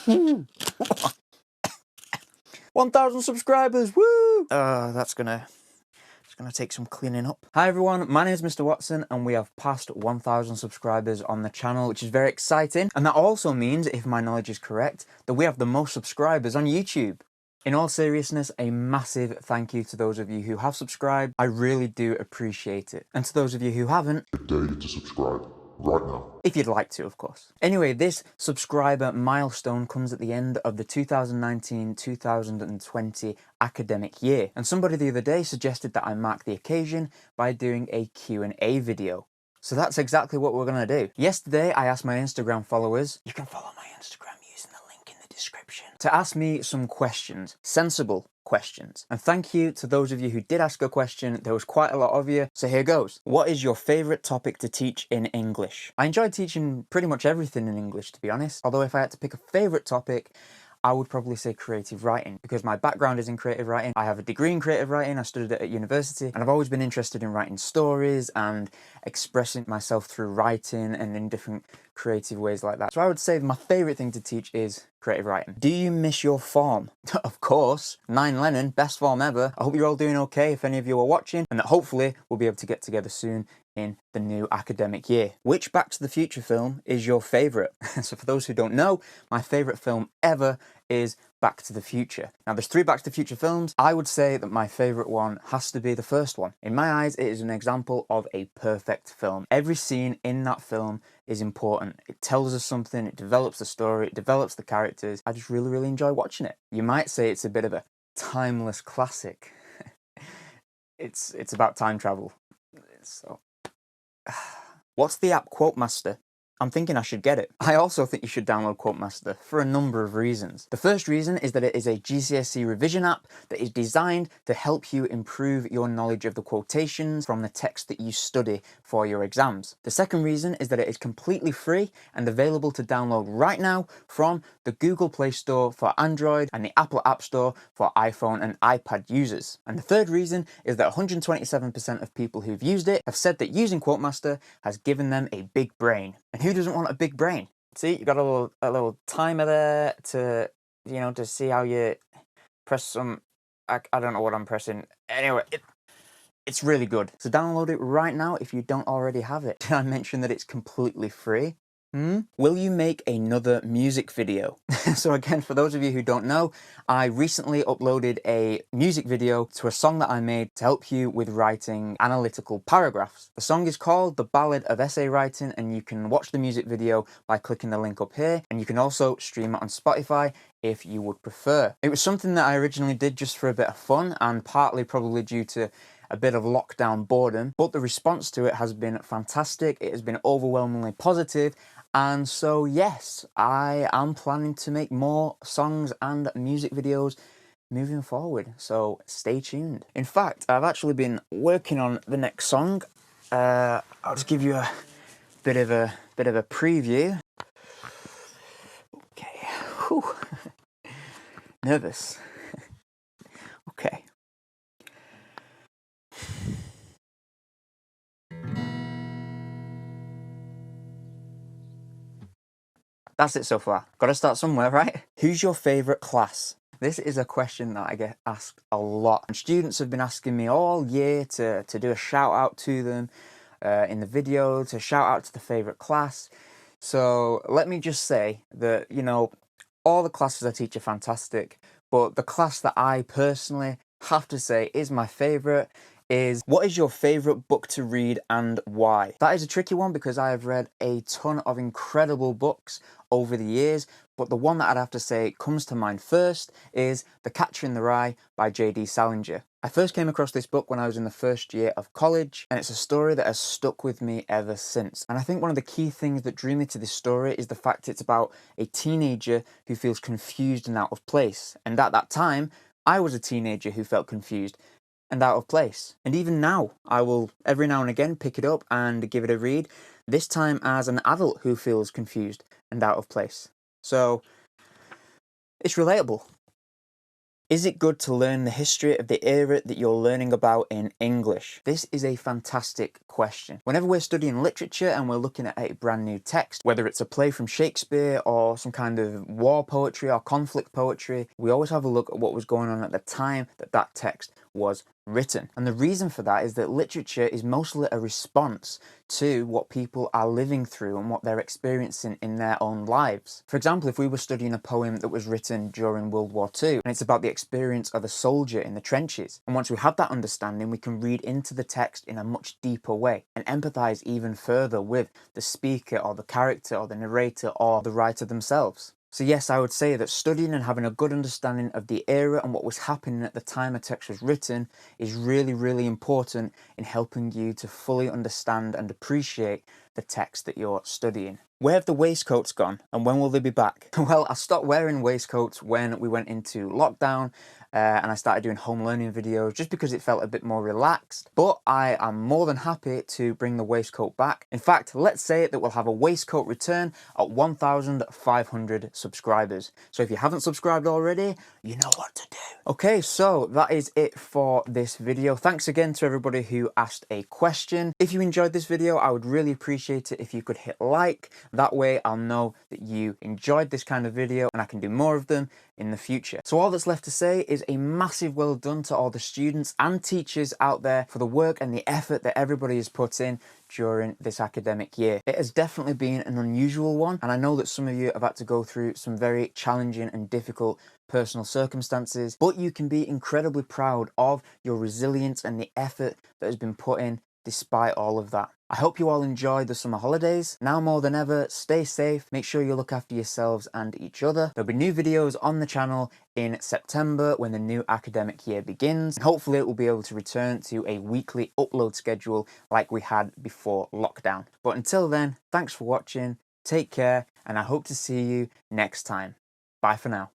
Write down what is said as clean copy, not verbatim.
1,000 subscribers, woo! That's gonna take some cleaning up. Hi everyone, my name is Mr. Watson and we have passed 1,000 subscribers on the channel, which is very exciting. And that also means, if my knowledge is correct, that we have the most subscribers on YouTube. In all seriousness, a massive thank you to those of you who have subscribed. I really do appreciate it. And to those of you who haven't, I dare you to subscribe right now. if you'd like to, of course. Anyway, this subscriber milestone comes at the end of the 2019-2020 academic year. And somebody the other day suggested that I mark the occasion by doing a Q&A video. So that's exactly what we're gonna do. Yesterday, I asked my Instagram followers, you can follow my Instagram using the link in the description, to ask me some questions, sensible questions. And thank you to those of you who did ask a question. There was quite a lot of you. So here goes. What is your favorite topic to teach in English? I enjoy teaching pretty much everything in English, to be honest. Although if I had to pick a favorite topic, I would probably say creative writing, because my background is in creative writing. I have a degree in creative writing. I studied it at university, and I've always been interested in writing stories and expressing myself through writing and in different creative ways like that. So I would say my favorite thing to teach is creative writing. Do you miss your form? Of course. 9 Lennon, best form ever. I hope you're all doing okay if any of you are watching, and that hopefully we'll be able to get together soon in the new academic year. Which Back to the Future film is your favourite? So for those who don't know, my favourite film ever is Back to the Future. Now there's 3 Back to the Future films. I would say that my favourite one has to be the first one. In my eyes, it is an example of a perfect film. Every scene in that film is important. It tells us something, it develops the story, it develops the characters. I just really enjoy watching it. You might say it's a bit of a timeless classic. It's about time travel. So what's the app Quotemaster? I'm thinking I should get it. I also think you should download Quotemaster for a number of reasons. The first reason is that it is a GCSE revision app that is designed to help you improve your knowledge of the quotations from the text that you study for your exams. The second reason is that it is completely free and available to download right now from the Google Play Store for Android and the Apple App Store for iPhone and iPad users. And the third reason is that 127% of people who've used it have said that using Quotemaster has given them a big brain. And who doesn't want a big brain? See, you got a little timer there to, you know, to see how you press some, I don't know what I'm pressing. Anyway, it's really good. So download it right now if you don't already have it. Did I mention that it's completely free? Will you make another music video? So again, for those of you who don't know, I recently uploaded a music video to a song that I made to help you with writing analytical paragraphs. The song is called The Ballad of Essay Writing, and you can watch the music video by clicking the link up here, and you can also stream it on Spotify if you would prefer. It was something that I originally did just for a bit of fun, and partly probably due to a bit of lockdown boredom, but the response to it has been fantastic. It has been overwhelmingly positive. And so, yes, I am planning to make more songs and music videos moving forward. So stay tuned. In fact, I've actually been working on the next song. I'll just give you a bit of a preview. Okay. Whew. Nervous. Okay. That's it so far. Gotta start somewhere, right? Who's your favourite class? This is a question that I get asked a lot. And students have been asking me all year to do a shout out to them in the video, to shout out to the favourite class. So let me just say that, you know, all the classes I teach are fantastic, but the class that I personally have to say is my favourite is, what is your favourite book to read and why? That is a tricky one because I have read a ton of incredible books over the years, but the one that I'd have to say comes to mind first is The Catcher in the Rye by J.D. Salinger. I first came across this book when I was in the first year of college, and it's a story that has stuck with me ever since. And I think one of the key things that drew me to this story is the fact it's about a teenager who feels confused and out of place. And at that time, I was a teenager who felt confused and out of place. And even now, I will every now and again pick it up and give it a read, this time as an adult who feels confused and out of place. So it's relatable. Is it good to learn the history of the era that you're learning about in English? This is a fantastic question. Whenever we're studying literature and we're looking at a brand new text, whether it's a play from Shakespeare or some kind of war poetry or conflict poetry, we always have a look at what was going on at the time that that text was written. And the reason for that is that literature is mostly a response to what people are living through and what they're experiencing in their own lives. For example, if we were studying a poem that was written during World War II, and it's about the experience of a soldier in the trenches, and once we have that understanding, we can read into the text in a much deeper way and empathize even further with the speaker or the character or the narrator or the writer themselves. So yes, I would say that studying and having a good understanding of the era and what was happening at the time a text was written is really, really important in helping you to fully understand and appreciate the text that you're studying. Where have the waistcoats gone and when will they be back? Well, I stopped wearing waistcoats when we went into lockdown and I started doing home learning videos just because it felt a bit more relaxed. But I am more than happy to bring the waistcoat back. In fact, let's say that we'll have a waistcoat return at 1,500 subscribers. So if you haven't subscribed already, you know what to do. Okay, so that is it for this video. Thanks again to everybody who asked a question. If you enjoyed this video, I would really appreciate it if you could hit like. That way I'll know that you enjoyed this kind of video and I can do more of them in the future. So all that's left to say is a massive well done to all the students and teachers out there for the work and the effort that everybody has put in during this academic year. It has definitely been an unusual one, and I know that some of you have had to go through some very challenging and difficult personal circumstances, but you can be incredibly proud of your resilience and the effort that has been put in despite all of that. I hope you all enjoyed the summer holidays. Now more than ever, stay safe, make sure you look after yourselves and each other. There'll be new videos on the channel in September when the new academic year begins. And hopefully it will be able to return to a weekly upload schedule like we had before lockdown. But until then, thanks for watching, take care, and I hope to see you next time. Bye for now.